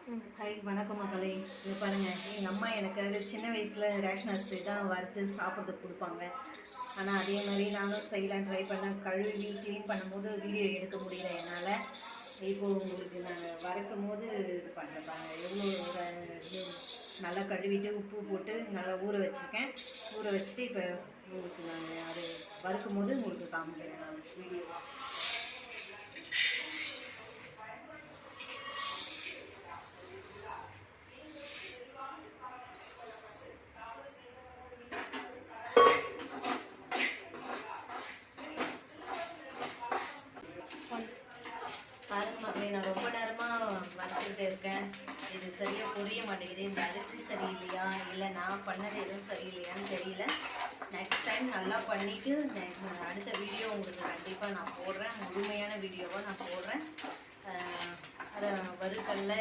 Hi வணக்கம் மக்களே. இது பாருங்கள், எங்கள் அம்மா எனக்கு சின்ன வயசில் ரேஷன் அரிசி தான் வறுத்து சாப்பிட்றதுக்கு கொடுப்பாங்க. ஆனால் அதே மாதிரி நானும் செய்யலாம் ட்ரை பண்ணேன். கழுவி க்ளீன் பண்ணும்போது வீடியோ எடுக்க முடியல என்னால். இப்போது உங்களுக்கு நாங்கள் வறுக்கும் போது இது பண்ணுறப்பாங்க எவ்வளோ நல்லா கழுவிட்டு உப்பு போட்டு நல்லா ஊற வச்சுருக்கேன். ஊற வச்சுட்டு இப்போ உங்களுக்கு நான் அது வறுக்கும் போது உங்களுக்கு காமிக்கிறேன் நான் வீடியோ. பாருங்க மக்களே, நான் ரொம்ப நேரமாக வறுத்துக்கிட்டு இருக்கேன். இது சரியாக புரிய மாட்டேங்குது. இந்த அரிசி சரியில்லையா இல்லை நான் பண்ணது எதுவும் சரியில்லையான்னு தெரியல. நெக்ஸ்ட் டைம் நல்லா பண்ணிவிட்டு அடுத்த வீடியோ உங்களுக்கு கண்டிப்பாக நான் போடுறேன். முழுமையான வீடியோவாக நான் போடுறேன். அதை வறுக்கல்ல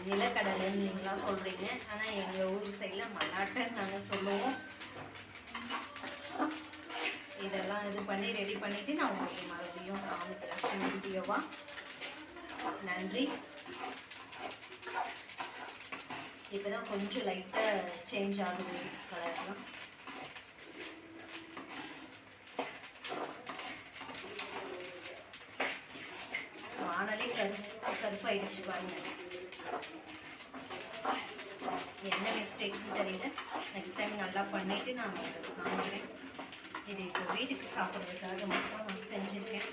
நிலக்கடலைன்னு நீங்களாம் சொல்கிறீங்க. ஆனால் எங்கள் ஊர் சைடில் மல்லாட்டைன்னு நாங்கள் சொல்லுவோம். இதெல்லாம் இது பண்ணி ரெடி பண்ணிவிட்டு நான் உங்களுக்கு மறுபடியும் காமிக்கிறேன் வீடியோவா. நன்றி. இப்போ தான் கொஞ்சம் லைட்டாக சேஞ்ச் ஆகுது கலர்லாம். வானலே கருப்பாயிடுச்சு பாருங்க. என்ன மிஸ்டேக்னு தெரியல. நெக்ஸ்ட் டைம் நல்லா பண்ணிவிட்டு நான் காமிக்கிறேன். இது இப்போ வீட்டுக்கு சாப்பிட்றதுக்காக மட்டும் நான் செஞ்சுருக்கேன்.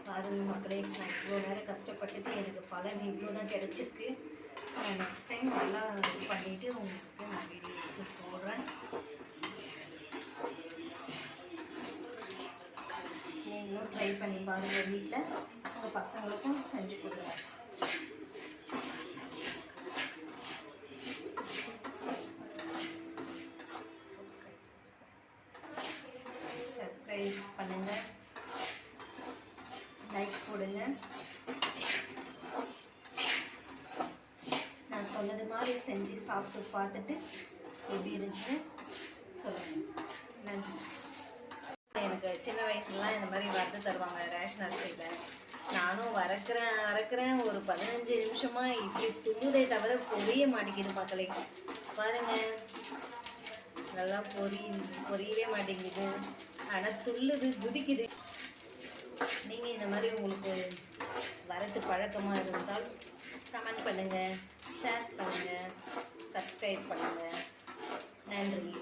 பாருங்க மக்களே, நான் இவ்வளோ நேரம் கஷ்டப்பட்டுட்டு எனக்கு பலன் இவ்வளோ தான் கிடச்சிருக்கு. நெக்ஸ்ட் டைம் நல்லா இது பண்ணிவிட்டு உங்களுக்கு நான் வீடியோ எடுத்து போடுறேன். நீங்களும் ட்ரை பண்ணி பாருங்கள். வீட்டில் உங்கள் பசங்களுக்கும் செஞ்சு கொடுங்க. சப்ஸ்கிரைப் பண்ணுங்கள், லைக் போடுங்க. நான் சொன்னது மாதிரி செஞ்சு சாப்பிட்டு பார்த்துட்டு எப்படி இருந்துச்சுன்னு சொல்லுங்கள். நன்றி. எனக்கு சின்ன வயசுலாம் இந்த மாதிரி வறுத்து தருவாங்க ரேஷன் அரிசியில். நானும் வறக்கிறேன் ஒரு 15 நிமிஷமாக இப்படி துள்ளுதே தவிர பொரிய மாட்டேங்குது மக்களே. பாருங்கள், நல்லா பொரியவே மாட்டேங்குது. ஆனால் துள்ளுது, குதிக்குது. நீங்கள் இந்த மாதிரி உங்களுக்கு வறுத்து பழக்கமாக இருந்தால் கமெண்ட் பண்ணுங்கள், ஷேர் பண்ணுங்கள், சப்ஸ்கிரைப் பண்ணுங்கள். நன்றி.